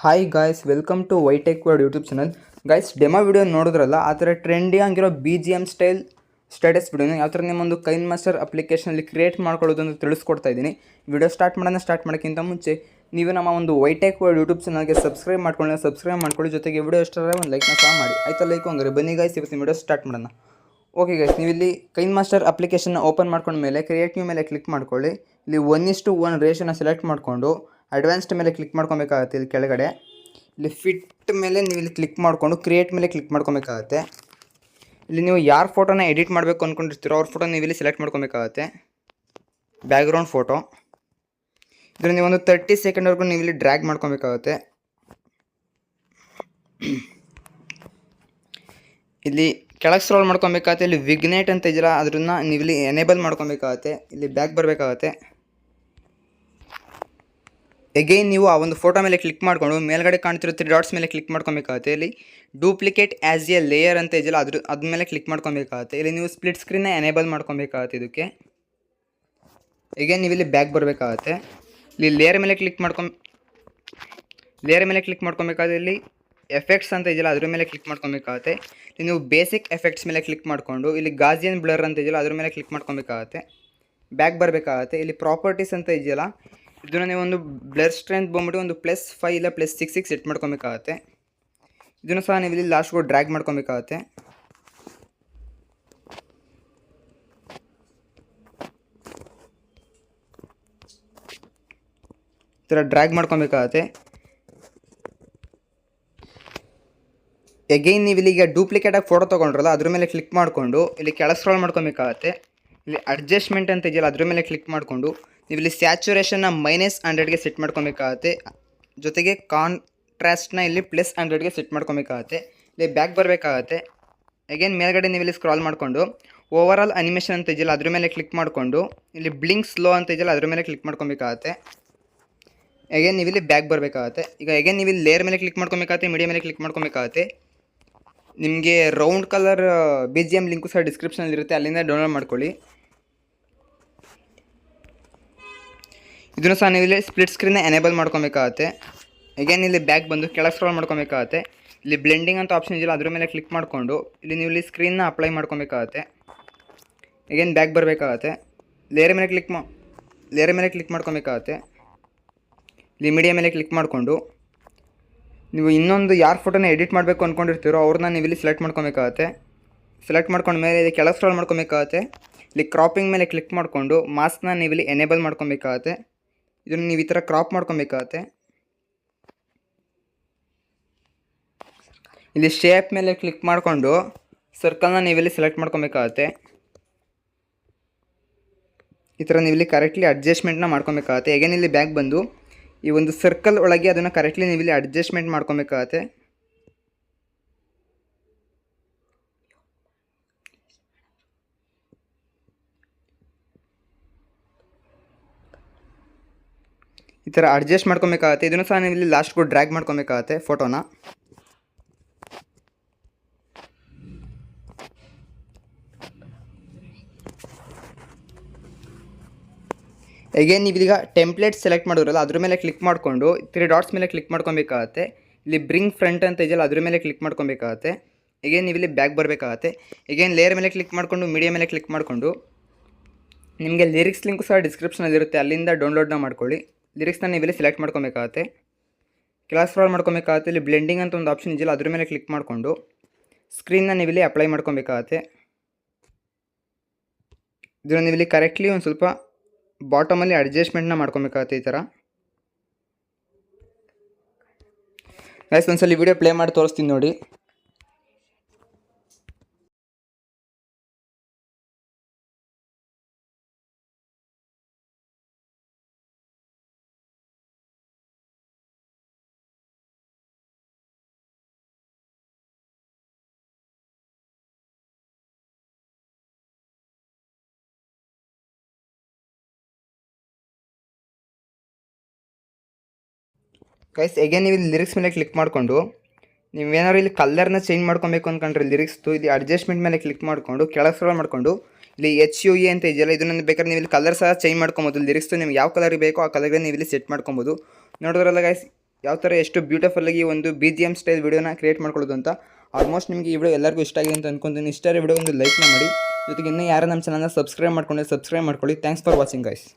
Hi guys, welcome to Vitech world YouTube channel. Guys, demo video ನೋಡಿದ್ರಲ್ಲ, ಆ ಥರ trendy ಆಗಿರೋ BGM ಸ್ಟೈಲ್ ಸ್ಟೇಟಸ್ ವಿಡಿಯೋನ ಯಾವ ಥರ ನಿಮ್ಮೊಂದು ಕೈನ್ ಮಾಸ್ಟರ್ ಅಪ್ಲಿಕೇಶನಲ್ಲಿ ಕ್ರಿಯೇಟ್ ಮಾಡ್ಕೊಳ್ಳೋದು ಅಂತ ತಿಳಿಸ್ಕೊಡ್ತಾ ಇದ್ದೀನಿ. ವಿಡಿಯೋ ಸ್ಟಾರ್ಟ್ ಮಾಡೋಕ್ಕಿಂತ ಮುಂಚೆ ನೀವು ನಮ್ಮ ಒಂದು ವೈಟೆಕ್ ವರ್ಡ್ ಯೂಟ್ಯೂಬ್ ಚಾನಲ್ಗೆ ಸಬ್ಸ್ಕ್ರೈಬ್ ಮಾಡ್ಕೊಳ್ಳಿ. ಜೊತೆಗೆ ವಿಡಿಯೋ ಇಷ್ಟ ಆದರೆ ಒಂದು ಲೈಕ್ನ ಸಹ ಮಾಡಿ. ಆಯ್ತಾ? ಲೈಕ್ ಹಂಗಾರೆ ಬನ್ನಿ ಗಾಯ್ಸ್, ಇವತ್ತು ವಿಡಿಯೋ ಸ್ಟಾರ್ಟ್ ಮಾಡೋಣ. ಓಕೆ ಗಾಯ್ಸ್, ನೀವು ಇಲ್ಲಿ ಕೈನ್ ಮಾಸ್ಟರ್ ಅಪ್ಲಿಕೇಶನ್ನ ಓಪನ್ ಮಾಡ್ಕೊಂಡ್ಮೇಲೆ ಕ್ರಿಯೇಟ್ ನ್ಯೂ ಮೇಲೆ ಕ್ಲಿಕ್ ಮಾಡ್ಕೊಳ್ಳಿ. ಇಲ್ಲಿ 1:1 ರೇಷನ್ನ ಸೆಲೆಕ್ಟ್ ಮಾಡಿಕೊಂಡು ಅಡ್ವಾನ್ಸ್ಡ್ ಮೇಲೆ ಕ್ಲಿಕ್ ಮಾಡ್ಕೊಬೇಕಾಗುತ್ತೆ. ಇಲ್ಲಿ ಕೆಳಗಡೆ ಇಲ್ಲಿ ಫಿಟ್ ಮೇಲೆ ನೀವು ಇಲ್ಲಿ ಕ್ಲಿಕ್ ಮಾಡಿಕೊಂಡು ಕ್ರಿಯೇಟ್ ಮೇಲೆ ಕ್ಲಿಕ್ ಮಾಡ್ಕೊಬೇಕಾಗತ್ತೆ. ಇಲ್ಲಿ ನೀವು ಯಾರ ಫೋಟೋನ ಎಡಿಟ್ ಮಾಡಬೇಕು ಅಂದ್ಕೊಂಡಿರ್ತೀರೋ ಅವ್ರ ಫೋಟೋ ನೀವು ಇಲ್ಲಿ ಸೆಲೆಕ್ಟ್ ಮಾಡ್ಕೊಬೇಕಾಗತ್ತೆ. ಬ್ಯಾಕ್ಗ್ರೌಂಡ್ ಫೋಟೋ ಇದನ್ನು ನೀವು ಒಂದು 30 ಸೆಕೆಂಡ್ವರೆಗೂ ನೀವು ಇಲ್ಲಿ ಡ್ರ್ಯಾಗ್ ಮಾಡ್ಕೊಬೇಕಾಗತ್ತೆ. ಇಲ್ಲಿ ಕೆಳಗೆ ಸ್ಕ್ರೋಲ್ ಮಾಡ್ಕೊಬೇಕಾಗತ್ತೆ. ಇಲ್ಲಿ ವಿಗ್ನೇಟ್ ಅಂತ ಇದೆಯಲ್ಲ, ಅದನ್ನು ನೀವು ಇಲ್ಲಿ ಎನೇಬಲ್ ಮಾಡ್ಕೊಬೇಕಾಗತ್ತೆ. ಇಲ್ಲಿ ಬ್ಯಾಕ್ ಬರಬೇಕಾಗತ್ತೆ. ಎಗೈನ್ ನೀವು ಆ ಒಂದು ಫೋಟೋ ಮೇಲೆ ಕ್ಲಿಕ್ ಮಾಡಿಕೊಂಡು ಮೇಲ್ಗಡೆ ಕಾಣ್ತಿರೋ 3 ಡಾಟ್ಸ್ ಮೇಲೆ ಕ್ಲಿಕ್ ಮಾಡ್ಕೊಬೇಕಾಗುತ್ತೆ. ಇಲ್ಲಿ ಡೂಪ್ಲಿಕೇಟ್ ಆ್ಯಸ್ ಎ ಲೇಯರ್ ಅಂತ ಇದೆಯಲ್ಲ, ಅದ್ರ ಮೇಲೆ ಕ್ಲಿಕ್ ಮಾಡ್ಕೊಬೇಕಾಗುತ್ತೆ. ಇಲ್ಲಿ ನೀವು ಸ್ಪ್ಲಿಟ್ ಸ್ಕ್ರೀನ್ನ ಎನೇಬಲ್ ಮಾಡ್ಕೊಬೇಕಾಗುತ್ತೆ. ಇದಕ್ಕೆ ಎಗೈನ್ ನೀವು ಇಲ್ಲಿ ಬ್ಯಾಕ್ ಬರಬೇಕಾಗತ್ತೆ. ಇಲ್ಲಿ ಲೇಯರ್ ಮೇಲೆ ಕ್ಲಿಕ್ ಮಾಡ್ಕೊಬೇಕಾದ್ರೆ ಇಲ್ಲಿ ಎಫೆಕ್ಟ್ಸ್ ಅಂತ ಇದೆಯಲ್ಲ, ಅದ್ರ ಮೇಲೆ ಕ್ಲಿಕ್ ಮಾಡ್ಕೊಬೇಕಾಗುತ್ತೆ. ಇಲ್ಲಿ ನೀವು ಬೇಸಿಕ್ ಎಫೆಕ್ಟ್ಸ್ ಮೇಲೆ ಕ್ಲಿಕ್ ಮಾಡಿಕೊಂಡು ಇಲ್ಲಿ ಗಾಜಿಯನ್ ಬ್ಲರ್ ಅಂತ ಇದೆಯಲ್ಲ, ಅದ್ರ ಮೇಲೆ ಕ್ಲಿಕ್ ಮಾಡ್ಕೊಬೇಕಾಗುತ್ತೆ. ಬ್ಯಾಕ್ ಬರಬೇಕಾಗುತ್ತೆ. ಇಲ್ಲಿ ಪ್ರಾಪರ್ಟೀಸ್ ಅಂತ ಇದೆಯಲ್ಲ, ಇದನ್ನು ನೀವು ಒಂದು ಬ್ಲರ್ ಸ್ಟ್ರೆಂತ್ ಬಂದ್ಬಿಟ್ಟು ಒಂದು +5 ಇಲ್ಲ +6 ಸೆಟ್ ಮಾಡ್ಕೊಬೇಕಾಗತ್ತೆ. ಇದನ್ನು ಸಹ ನೀವು ಇಲ್ಲಿ ಲಾಸ್ಟ್ಗೂ ಡ್ರ್ಯಾಗ್ ಮಾಡ್ಕೊಬೇಕಾಗತ್ತೆ. ಈ ಥರ ಡ್ರ್ಯಾಗ್ ಮಾಡ್ಕೊಬೇಕಾಗತ್ತೆ. ಎಗೈನ್ ನೀವು ಇಲ್ಲಿ ಈಗ ಡೂಪ್ಲಿಕೇಟಾಗಿ ಫೋಟೋ ತೊಗೊಂಡ್ರಲ್ಲ, ಅದ್ರ ಮೇಲೆ ಕ್ಲಿಕ್ ಮಾಡಿಕೊಂಡು ಇಲ್ಲಿ ಕೆಳಗೆ ಸ್ಕ್ರೋಲ್ ಮಾಡ್ಕೊಬೇಕಾಗತ್ತೆ. ಇಲ್ಲಿ ಅಡ್ಜಸ್ಟ್ಮೆಂಟ್ ಅಂತ ಇದೆಯಲ್ಲ, ಅದ್ರ ಮೇಲೆ ಕ್ಲಿಕ್ ಮಾಡಿಕೊಂಡು ನೀವು ಇಲ್ಲಿ ಸ್ಯಾಚುರೇಷನ್ನ -100ಗೆ ಸೆಟ್ ಮಾಡ್ಕೊಬೇಕಾಗತ್ತೆ. ಜೊತೆಗೆ ಕಾಂಟ್ರಾಸ್ಟ್ನ ಇಲ್ಲಿ +100ಗೆ ಸೆಟ್ ಮಾಡ್ಕೊಬೇಕಾಗತ್ತೆ. ಇಲ್ಲಿ ಬ್ಯಾಕ್ ಬರಬೇಕಾಗತ್ತೆ. ಅಗೇನ್ ಮೇಲ್ಗಡೆ ನೀವು ಇಲ್ಲಿ ಸ್ಕ್ರಾಲ್ ಮಾಡಿಕೊಂಡು ಓವರಾಲ್ ಅನಿಮೇಷನ್ ಅಂತ ಇದೆಯಲ್ಲ, ಅದ್ರ ಮೇಲೆ ಕ್ಲಿಕ್ ಮಾಡಿಕೊಂಡು ಇಲ್ಲಿ ಬ್ಲಿಂಕ್ ಸ್ಲೋ ಅಂತ ಇದೆಯಲ್ಲ, ಅದ್ರ ಮೇಲೆ ಕ್ಲಿಕ್ ಮಾಡ್ಕೊಬೇಕಾಗತ್ತೆ. ಅಗೇನ್ ನೀವು ಇಲ್ಲಿ ಬ್ಯಾಕ್ ಬರಬೇಕಾಗತ್ತೆ. ಈಗ ಅಗೇನ್ ನೀವು ಇಲ್ಲಿ ಲೇಯರ್ ಮೇಲೆ ಕ್ಲಿಕ್ ಮಾಡ್ಕೊಬೇಕಾಗತ್ತೆ, ಮೀಡಿಯಾ ಮೇಲೆ ಕ್ಲಿಕ್ ಮಾಡ್ಕೊಬೇಕಾಗತ್ತೆ. ನಿಮಗೆ ರೌಂಡ್ ಕಲರ್ BGM ಲಿಂಕು ಸಹ ಡಿಸ್ಕ್ರಿಪ್ಷನಲ್ಲಿ ಇರುತ್ತೆ, ಅಲ್ಲಿಂದ ಡೌನ್ಲೋಡ್ ಮಾಡ್ಕೊಳ್ಳಿ. ಇದನ್ನು ಸಹ ನೀವು ಇಲ್ಲಿ ಸ್ಪ್ಲಿಟ್ ಸ್ಕ್ರೀನ್ನ ಎನೇಬಲ್ ಮಾಡ್ಕೊಬೇಕಾಗತ್ತೆ. ಅಗೇನ್ ಇಲ್ಲಿ ಬ್ಯಾಕ್ ಬಂದು ಕೆಳಗೆ ಸ್ಕ್ರೋಲ್ ಮಾಡ್ಕೊಬೇಕಾಗತ್ತೆ. ಇಲ್ಲಿ ಬ್ಲೆಂಡಿಂಗ್ ಅಂತ ಆಪ್ಷನ್ ಇದೆಯಲ್ಲ, ಅದ್ರ ಮೇಲೆ ಕ್ಲಿಕ್ ಮಾಡಿಕೊಂಡು ಇಲ್ಲಿ ನೀವು ಇಲ್ಲಿ ಸ್ಕ್ರೀನ್ನ ಅಪ್ಲೈ ಮಾಡ್ಕೊಬೇಕಾಗತ್ತೆ. ಅಗೇನ್ ಬ್ಯಾಕ್ ಬರಬೇಕಾಗತ್ತೆ. ಲೇಯರ್ ಮೇಲೆ ಕ್ಲಿಕ್ ಮಾಡ್ಕೊಬೇಕಾಗತ್ತೆ. ಇಲ್ಲಿ ಮೀಡಿಯಾ ಮೇಲೆ ಕ್ಲಿಕ್ ಮಾಡಿಕೊಂಡು ನೀವು ಇನ್ನೊಂದು ಯಾರ ಫೋಟೋನ ಎಡಿಟ್ ಮಾಡಬೇಕು ಅಂದ್ಕೊಂಡಿರ್ತೀರೋ ಅವ್ರನ್ನ ನೀವು ಇಲ್ಲಿ ಸೆಲೆಕ್ಟ್ ಮಾಡ್ಕೊಬೇಕಾಗತ್ತೆ. ಸೆಲೆಕ್ಟ್ ಮಾಡ್ಕೊಂಡು ಮೇಲೆ ಇಲ್ಲಿ ಕೆಳಗೆ ಸ್ಕ್ರೋಲ್ ಮಾಡ್ಕೊಬೇಕಾಗತ್ತೆ. ಇಲ್ಲಿ ಕ್ರಾಪಿಂಗ್ ಮೇಲೆ ಕ್ಲಿಕ್ ಮಾಡಿಕೊಂಡು ಮಾಸ್ಕ್ನ ನೀವು ಇಲ್ಲಿ ಎನೇಬಲ್ ಮಾಡ್ಕೊಬೇಕಾಗತ್ತೆ. ಇದನ್ನು ನೀವು ಈ ಥರ ಕ್ರಾಪ್ ಮಾಡ್ಕೊಬೇಕಾಗತ್ತೆ. ಇಲ್ಲಿ ಶೇಪ್ ಮೇಲೆ ಕ್ಲಿಕ್ ಮಾಡಿಕೊಂಡು ಸರ್ಕಲ್ನ ನೀವಿಲ್ಲಿ ಸೆಲೆಕ್ಟ್ ಮಾಡ್ಕೊಬೇಕಾಗತ್ತೆ. ಈ ಥರ ನೀವಿಲ್ಲಿ ಕರೆಕ್ಟ್ಲಿ ಅಡ್ಜಸ್ಟ್ಮೆಂಟ್ನ ಮಾಡ್ಕೊಬೇಕಾಗತ್ತೆ. ಹೇಗೇನು ಇಲ್ಲಿ ಬ್ಯಾಕ್ ಬಂದು ಈ ಒಂದು ಸರ್ಕಲ್ ಒಳಗೆ ಅದನ್ನು ಕರೆಕ್ಟ್ಲಿ ನೀವಿಲ್ಲಿ ಅಡ್ಜಸ್ಟ್ಮೆಂಟ್ ಮಾಡ್ಕೊಬೇಕಾಗತ್ತೆ. ಈ ಥರ ಅಡ್ಜಸ್ಟ್ ಮಾಡ್ಕೊಬೇಕಾಗತ್ತೆ. ಇದನ್ನು ಸಹ ನೀವು ಇಲ್ಲಿ ಲಾಸ್ಟ್ಗೂ ಡ್ರ್ಯಾಗ್ ಮಾಡ್ಕೊಬೇಕಾಗತ್ತೆ ಫೋಟೋನ. ಅಗೇನ್ ನೀವೀಗ ಟೆಂಪ್ಲೇಟ್ ಸೆಲೆಕ್ಟ್ ಮಾಡಿದ್ರಲ್ಲ, ಅದ್ರ ಮೇಲೆ ಕ್ಲಿಕ್ ಮಾಡಿಕೊಂಡು 3 ಡಾಟ್ಸ್ ಮೇಲೆ ಕ್ಲಿಕ್ ಮಾಡ್ಕೊಬೇಕಾಗತ್ತೆ. ಇಲ್ಲಿ ಬ್ರಿಂಗ್ ಫ್ರಂಟ್ ಅಂತ ಇದೆಯಲ್ಲ, ಅದ್ರ ಮೇಲೆ ಕ್ಲಿಕ್ ಮಾಡ್ಕೊಬೇಕಾಗತ್ತೆ. ಅಗೇನ್ ನೀವು ಇಲ್ಲಿ ಬ್ಯಾಕ್ ಬರಬೇಕಾಗತ್ತೆ. ಅಗೇನ್ ಲೇಯರ್ ಮೇಲೆ ಕ್ಲಿಕ್ ಮಾಡಿಕೊಂಡು ಮೀಡಿಯಾ ಮೇಲೆ ಕ್ಲಿಕ್ ಮಾಡಿಕೊಂಡು ನಿಮಗೆ ಲಿರಿಕ್ಸ್ ಲಿಂಕು ಸಹ ಡಿಸ್ಕ್ರಿಪ್ಷನಲ್ಲಿರುತ್ತೆ, ಅಲ್ಲಿಂದ ಡೌನ್ಲೋಡ್ನ ಮಾಡ್ಕೊಳ್ಳಿ. ಲಿರಿಕ್ಸ್ನ ನೀವಿಲ್ಲಿ ಸೆಲೆಕ್ಟ್ ಮಾಡ್ಕೊಬೇಕಾಗತ್ತೆ. ಕೆಳಗೆ ಸ್ಕ್ರಾಲ್ ಮಾಡ್ಕೊಬೇಕಾಗತ್ತೆ. ಇಲ್ಲಿ ಬ್ಲೆಂಡಿಂಗ್ ಅಂತ ಒಂದು ಆಪ್ಷನ್ ಇದೆಯಲ್ಲ, ಅದ್ರ ಮೇಲೆ ಕ್ಲಿಕ್ ಮಾಡಿಕೊಂಡು ಸ್ಕ್ರೀನ್ನ ನೀವಿಲ್ಲಿ ಅಪ್ಲೈ ಮಾಡ್ಕೊಬೇಕಾಗತ್ತೆ. ಇದನ್ನು ನೀವಿಲ್ಲಿ ಕರೆಕ್ಟ್ಲಿ ಒಂದು ಸ್ವಲ್ಪ ಬಾಟಮಲ್ಲಿ ಅಡ್ಜಸ್ಟ್ಮೆಂಟ್ನ ಮಾಡ್ಕೊಬೇಕಾಗತ್ತೆ. ಈ ಥರ ಗೈಸ್, ಒಂದ್ಸಲ ವಿಡಿಯೋ ಪ್ಲೇ ಮಾಡಿ ತೋರಿಸ್ತೀನಿ ನೋಡಿ. ಗೈಸ್ ಎಗೇನ್ ನೀವು ಇಲ್ಲಿ ಲಿರಿಕ್ಸ್ ಮೇಲೆ ಕ್ಲಿಕ್ ಮಾಡಿಕೊಂಡು ನೀವೇನಾದ್ರು ಇಲ್ಲಿ ಕಲರ್ನ ಚೇಂಜ್ ಮಾಡ್ಕೊಬೇಕು ಅಂದ್ಕೊಂಡ್ರೆ ಲಿರಿಕ್ಸ್ದು ಇಲ್ಲಿ ಅಡ್ಜಸ್ಟ್ಮೆಂಟ್ ಮೇಲೆ ಕ್ಲಿಕ್ ಮಾಡಿಕೊಂಡು ಕೆಳಗೆ ಸ್ಕ್ರೋಲ್ ಮಾಡಿಕೊಂಡು ಇಲ್ಲಿ HUE ಅಂತ ಇದೆಯಲ್ಲ ಇದನ್ನು ಬೇಕಾದ್ರೆ ನೀವು ಇಲ್ಲಿ ಕಲರ್ ಸಹ ಚೇಂಜ್ ಮಾಡ್ಕೊಬೋದು. ಲಿರಿಕ್ಸ್ದು ನಿಮ್ಗೆ ಯಾವ ಕಲರ್ ಬೇಕೋ ಆ ಕಲರ್ಗೆ ನೀವು ಇಲ್ಲಿ ಸೆಟ್ ಮಾಡ್ಕೊಬೋದು. ನೋಡಿದ್ರಲ್ಲ ಗೈಸ್ ಯಾವ ಥರ ಎಷ್ಟು ಬ್ಯೂಟಿಫುಲ್ಲಾಗಿ ಒಂದು BGM ಸ್ಟೈಲ್ ವಿಡಿಯೋನ ಕ್ರಿಯೇಟ್ ಮಾಡ್ಕೊಳ್ಳೋದು ಅಂತ. ಆಲ್ಮೋಸ್ಟ್ ನಿಮಗೆ ಈ ವಿಡಿಯೋ ಎಲ್ಲರಿಗೂ ಇಷ್ಟ ಆಗಿದೆ ಅಂತ ಅನ್ಕೊಂತೀನಿ. ಇಷ್ಟ ವಿಡಿಯೋ ಒಂದು ಲೈಕ್ನ ಮಾಡಿ, ಜೊತೆಗೆ ಇನ್ನೂ ಯಾರು ನಮ್ಮ ಚಾನಲ್ನ ಸಬ್ಸ್ಕ್ರೈಬ್ ಮಾಡ್ಕೊಳ್ಳಿ. Thanks for watching guys.